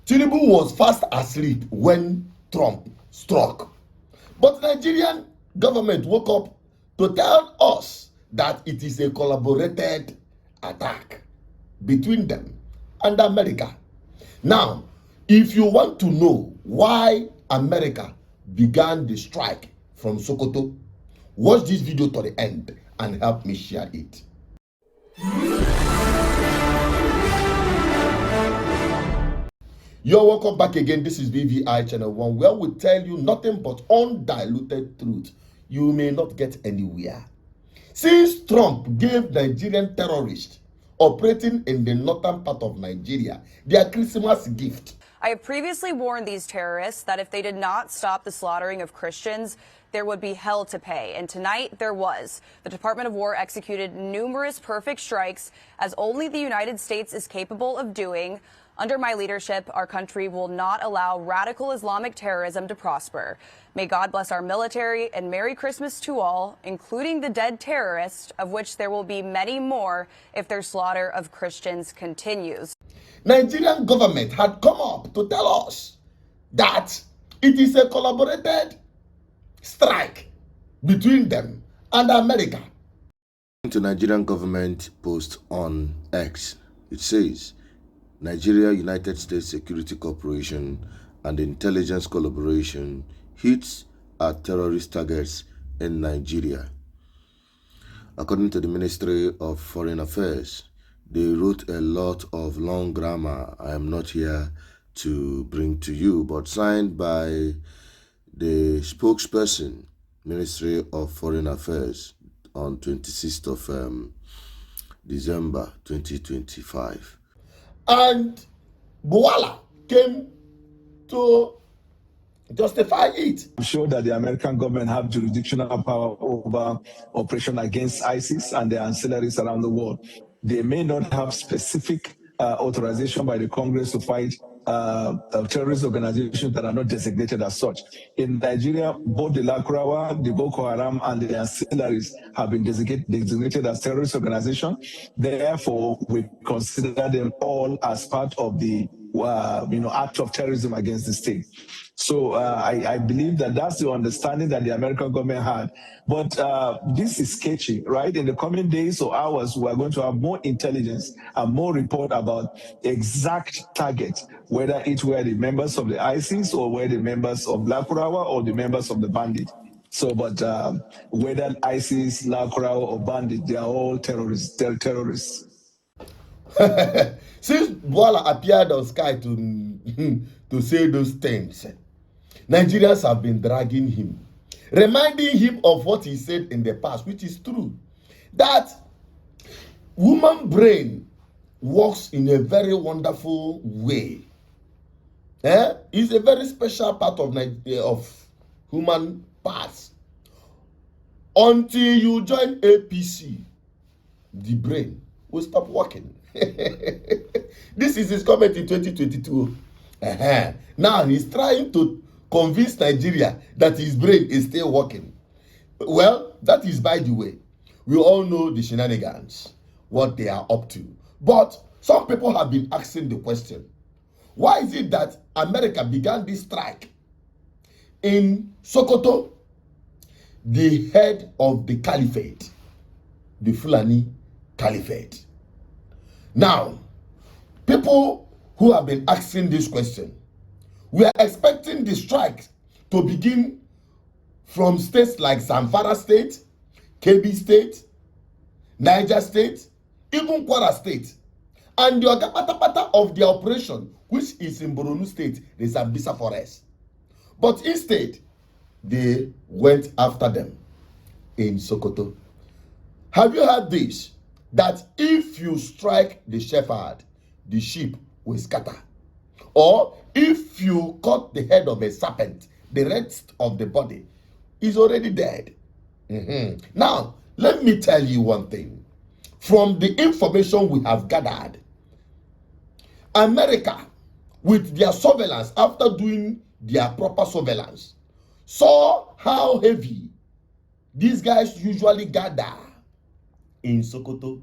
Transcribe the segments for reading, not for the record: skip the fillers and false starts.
Tinubu was fast asleep when Trump struck. But Nigerian government woke up to tell us that it is a collaborated attack between them and America. Now, if you want to know why America began the strike from Sokoto, watch this video to the end and help me share it. You're welcome back again. This is BVI Channel 1, where we tell you nothing but undiluted truth. You may not get anywhere. Since Trump gave Nigerian terrorists operating in the northern part of Nigeria their Christmas gift, I have previously warned these terrorists that if they did not stop the slaughtering of Christians, there would be hell to pay. And tonight there was. The Department of War executed numerous perfect strikes, as only the United States is capable of doing. Under my leadership, our country will not allow radical Islamic terrorism to prosper. May God bless our military, and Merry Christmas to all, including the dead terrorists, of which there will be many more if their slaughter of Christians continues. Nigerian government had come up to tell us that it is a collaborated strike between them and America. To Nigerian government post on X, it says, Nigeria United States Security Corporation and intelligence collaboration hits at terrorist targets in Nigeria. According to the Ministry of Foreign Affairs, they wrote a lot of long grammar I am not here to bring to you, but signed by the spokesperson, Ministry of Foreign Affairs, on 26th of December 2025. And Boala came to justify it. Show that the American government have jurisdictional power over operation against ISIS and their ancillaries around the world. They may not have specific authorization by the Congress to fight terrorist organizations that are not designated as such. In Nigeria, both the Lakurawa, the Boko Haram, and the ancillaries have been designated as terrorist organizations. Therefore, we consider them all as part of the act of terrorism against the state. So I believe that that's the understanding that the American government had. But this is sketchy, right? In the coming days or hours, we're going to have more intelligence and more report about exact target, whether it were the members of the ISIS or were the members of Lakurawa or the members of the bandit. So, but whether ISIS, Lakurawa, or bandit, they are all terrorists. They're terrorists. Since Boala appeared on Sky to say those things, Nigerians have been dragging him, reminding him of what he said in the past, which is true, that woman brain works in a very wonderful way. It's a very special part of human parts. Until you join APC, the brain will stop working. This is his comment in 2022. Now he's trying to convince Nigeria that his brain is still working. Well, that is by the way. We all know the shenanigans, what they are up to. But some people have been asking the question, why is it that America began this strike in Sokoto, the head of the Caliphate, the Fulani Caliphate? Now, people who have been asking this question, we are expecting the strike to begin from states like Zamfara State, Kebbi State, Niger State, even Kwara State, and the Ogapatapata of the operation, which is in Borno State, the Sambisa Forest. But instead, they went after them in Sokoto. Have you heard this? That if you strike the shepherd, the sheep will scatter. Or if you cut the head of a serpent, the rest of the body is already dead. Now, let me tell you one thing. From the information we have gathered, America, with their surveillance, after doing their proper surveillance, saw how heavy these guys usually gather in Sokoto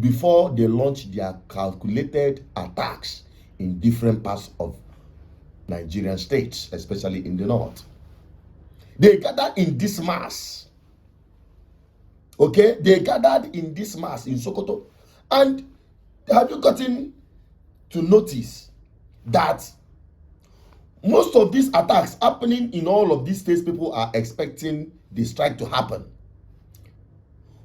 before they launch their calculated attacks in different parts of Nigerian states, especially in the north. They gathered in this mass. Okay, they gathered in this mass in Sokoto. And have you gotten to notice that most of these attacks happening in all of these states, people are expecting the strike to happen.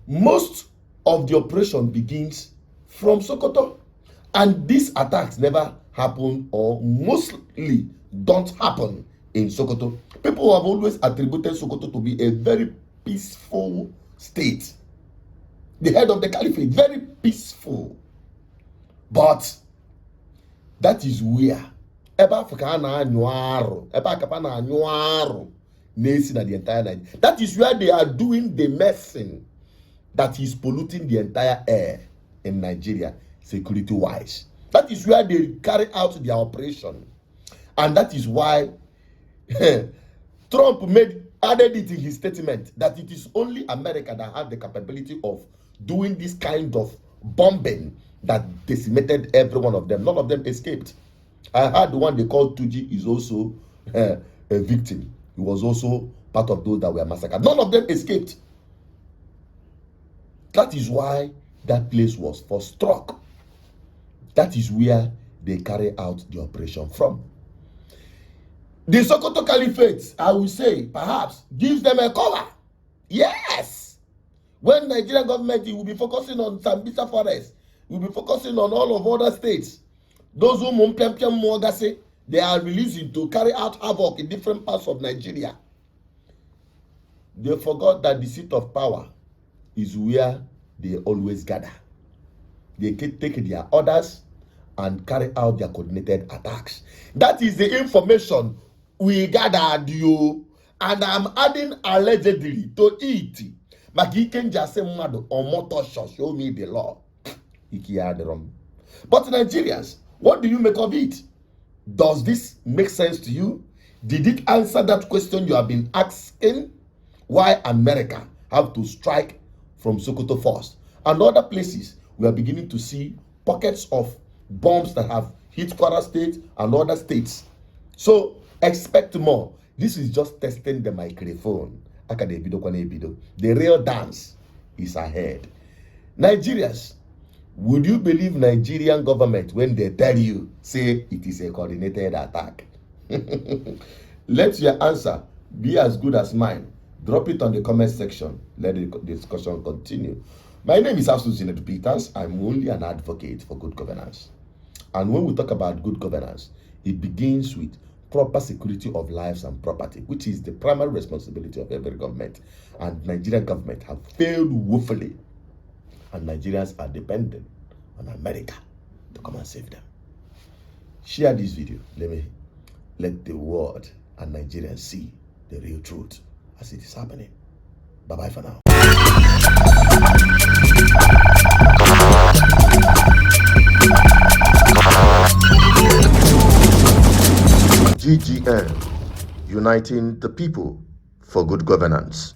Most of the operation begins from Sokoto, and these attacks never happen, or mostly don't happen in Sokoto. People have always attributed Sokoto to be a very peaceful state. The head of the Caliphate, very peaceful. But that is where the entire Nigeria. That is where they are doing the messing that is polluting the entire air in Nigeria, security-wise. That is where they carry out their operation. And that is why Trump added it in his statement that it is only America that has the capability of doing this kind of bombing that decimated every one of them. None of them escaped. I heard the one they called Tuji is also a victim. He was also part of those that were massacred. None of them escaped. That is why that place was first struck. That is where they carry out the operation from. The Sokoto Caliphate, I will say, perhaps, gives them a cover. Yes. When Nigerian government will be focusing on Sambisa Forest, will be focusing on all of other states. Those who they are releasing to carry out havoc in different parts of Nigeria. They forgot that the seat of power is where they always gather. They can take their orders and carry out their coordinated attacks. That is the information we gathered, you. And I'm adding allegedly to it. But he can just say, "Mado or motor show me the law." But Nigerians, what do you make of it? Does this make sense to you? Did it answer that question you have been asking? Why America have to strike from Sokoto first? And other places, we are beginning to see pockets of bombs that have hit Kwara State and other states. So expect more. This is just testing the microphone. The real dance is ahead. Nigerians, would you believe Nigerian government when they tell you, say it is a coordinated attack? Let your answer be as good as mine. Drop it on the comment section. Let the discussion continue. My name is Asuzinet Peters. I'm only an advocate for good governance. And when we talk about good governance, it begins with proper security of lives and property, which is the primary responsibility of every government. And Nigerian government have failed woefully. And Nigerians are dependent on America to come and save them. Share this video. Let the world and Nigerians see the real truth as it is happening. Bye-bye for now. GGN, uniting the people for good governance.